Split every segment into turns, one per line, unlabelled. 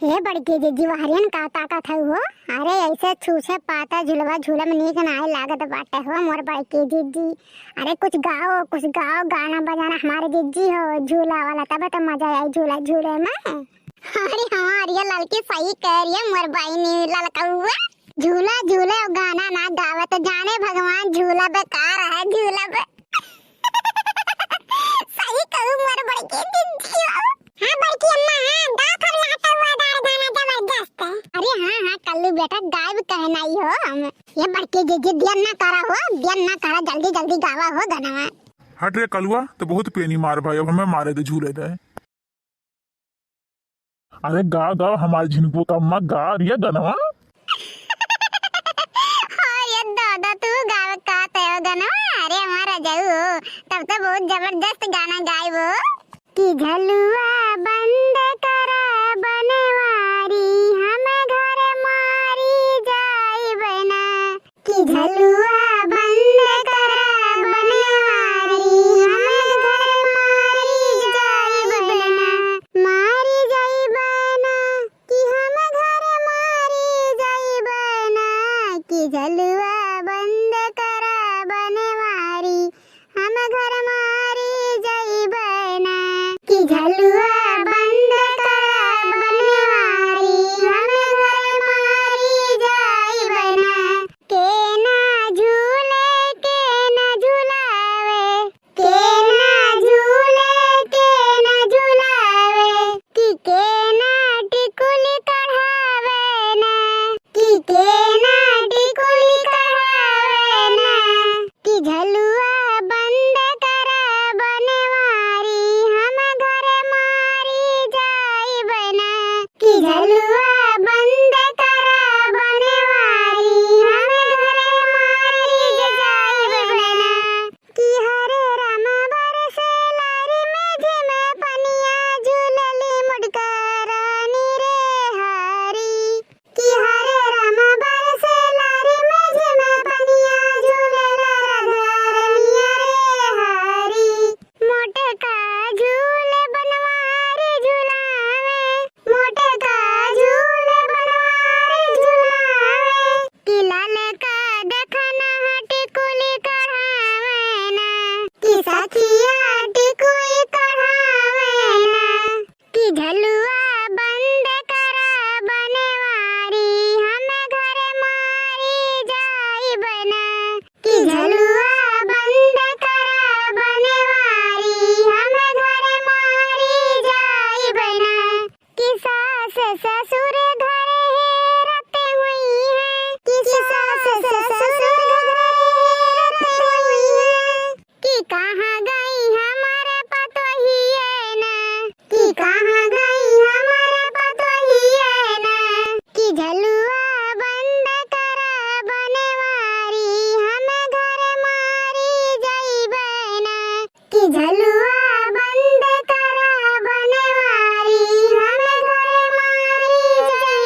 ये बड़की जीजी हरियन का ताकत है वो। अरे ऐसे छूछे पाता झुलवा झूला में नीक नाय लागत बाटे हो मोर बड़की जीजी। अरे कुछ गाओ गाना बजाना हमारे जीजी हो झूला वाला, तब तो मजा आई झूला झूले में। अरे हाँ ये लड़की सही कह रही है मोर बहनी ललकौआ। झूला झूले और गाना ना गावे तो जाने भगवान झूला बेकार है झूला पे। सही कहूं मोर बड़की जीजी। हाँ बड़की अम्मा हाँ गाओ कर लाता हुआ गाना जबरदस्त है। अरे हाँ कल्लू बेटा गायब कहना ही हो हम। ये बड़की जीजी दियन ना करा जल्दी गावा हो गाना।
हट रे कलुआ तो बहुत पेनी मार भाई, अब हमें मारे दे झूले दे। अरे गा हमारे झिनको का अम्मा गा रही है गाना।
ये दादा तू गाव का तय गाना। अरे हमारा जाऊ तब तो बहुत जबरदस्त गाना गाई वो कि झलुआ बंद करा बनवारी हमें घर मारी जाई बना। कि झलुआ बंद करा बनवारी हमें घर मारी जाई बना। मारी जाई बना कि हम घर मारी जाई बना। कि झलुआ बंद करा बनवारी हम घर मारी जाई बना। कि झलुआ बंद करा बनवारी हम घर मारी जाई बना। के ना झूले के ना झुलावे के ना झूले के ना झुलावे। कि के ना टिकुली कढ़ावे ना। कि के ना टिकुली कढ़ावे ना। कि झलुआ बंद करा बनवारी हम घर मारी जाई बना। कि झलुआ बंद करा बनवारी हम घर मारी जाई बना। कि हरे राम बरसे लारी में झिमे पनिया झूलली मुडकरानी रे हरी। कि हरे राम बरसे लारी में झिमे पनिया झूलला राधारनिया रे हरी। मोटका झूले बनवारी झुलावे मोटका झूले बनवारी झुलावे। कि लाल का देखना टिकुली कढ़ावे ना। कि सखिया टिकुली कढ़ावे ना। कि झलुआ बंद करा बनवारी हमें घर मारी जाई बना। कि झलुआ बंद करा बनवारी हमें घर मारी जाई बना। कि सास ससुर घर हेरते हुई है। कि सास ससुर घर हेरते हुई है। कि कहाँ गई हमारे पतोहिए ना। कि कहाँ गई हमारे पतोहिए ना। कि झलुआ बंद करा बनवारी हमें घर मारी जाई बना। कि झलुआ बंद करा बनवारी हमें घर मारी जाई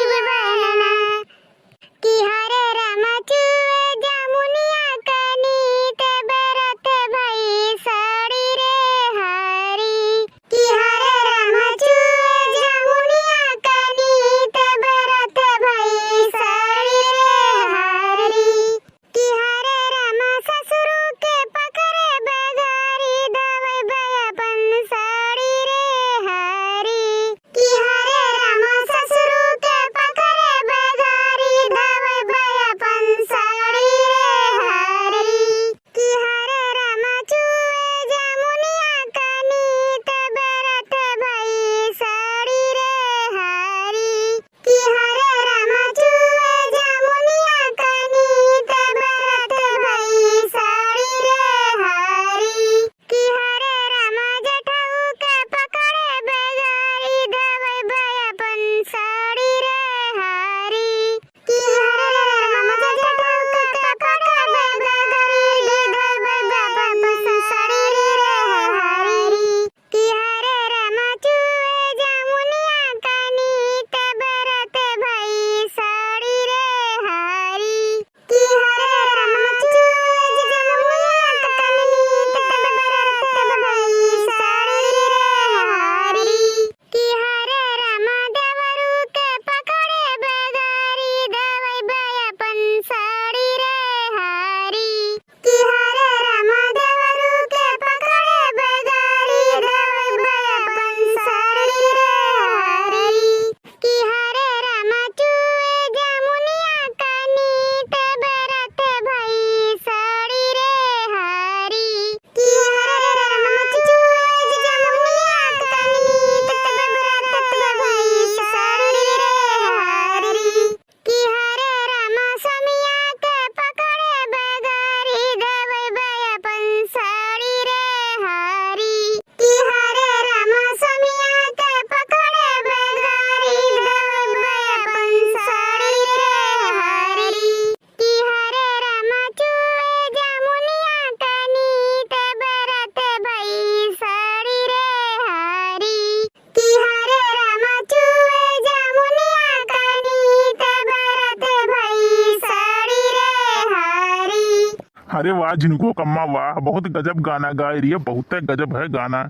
अरे वाह जिनको कम्मा वाह, बहुत गजब गाना गा रही है, बहुत गजब है गाना।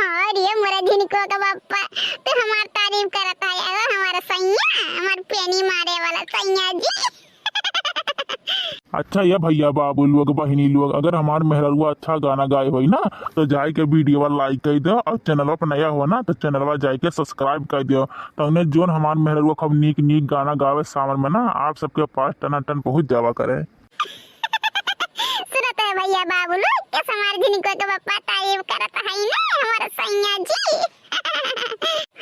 और ये मोरा जिनको का बापा तो हमार तारीफ करता है हमारा सैया, हमार पेनी मारे वाला सैया जी।
अच्छा ये भैया बाबू लोग बहिनी लोग, अगर हमार मेहररुआ अच्छा गाना गाए हो ना तो जाए के वीडियो लाइक कर दो, और चैनल पर नया हो ना तो चैनल जाए के सब्सक्राइब कर दो, तो उन्हें जो हमार मेहररुआ खूब नीक नीक गाना गावे सामने में ना आप सबके पास टनाटन पहुंच जावा करे।
सुनत है भैया बाबू लोग के हमार जिनको का बापा तारीफ करता है ना हमारा सैया जी।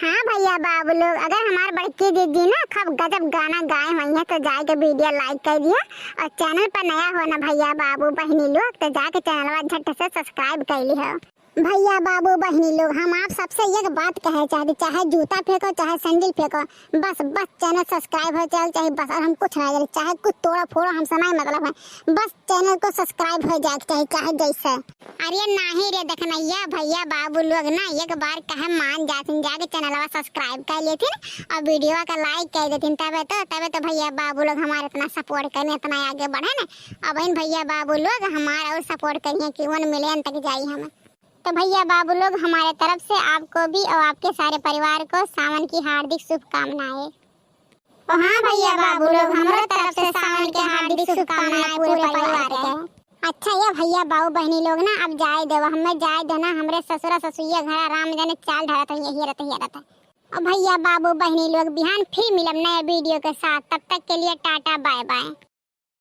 हाँ भैया बाबू लोग, अगर हमारे बड़की दीदी ना खूब गजब गाना गाए हुई है तो जाके वीडियो लाइक कर दिया, और चैनल पर नया हो ना भैया बाबू बहनी लोग तो जाके चैनल झट से सब्सक्राइब कर ली हो। भैया बाबू बहनी लोग, हम आप सबसे एक बात कहे चाहते, चाहे जूता फेंको चाहे सैंडल फेंको, बस चैनल सब्सक्राइब हो जाए चाहे बस, और हम कुछ नहीं चाहे कुछ तोड़ा फोड़ो हमसे नहीं मतलब है, बस चैनल को सब्सक्राइब हो जाए चाहे चाहे जैसे। अरे नहीं रे देखना ये भैया बाबू लोग ना एक बार कहे मान जाते जाके चैनल सब्सक्राइब कर लेते और वीडियो का लाइक कर देते, तबे तो भैया बाबू लोग हमारे इतना सपोर्ट करें, इतना आगे बढ़े ना। अब इन भैया बाबू लोग हमारा और सपोर्ट करिए कि 1 मिलियन तक जाइए हम। तो भैया बाबू लोग हमारे तरफ से आपको भी और आपके सारे परिवार को सावन की हार्दिक शुभकामनाएं। और हाँ भैया बाबू लोग हमारे तरफ से सावन की हार्दिक शुभकामनाएं पूरे परिवार को। अच्छा ये भैया बाबू बहनी लोग ना अब जाए दो, हमें जाए दो ना, हमरे ससुरा ससुरिया घर आराम जाने चाल ढाला तो यही रहता। और भैया बाबू बहनी लोग बिहान फिर मिलब नए वीडियो के साथ, तब तक के लिए टाटा बाय बाय।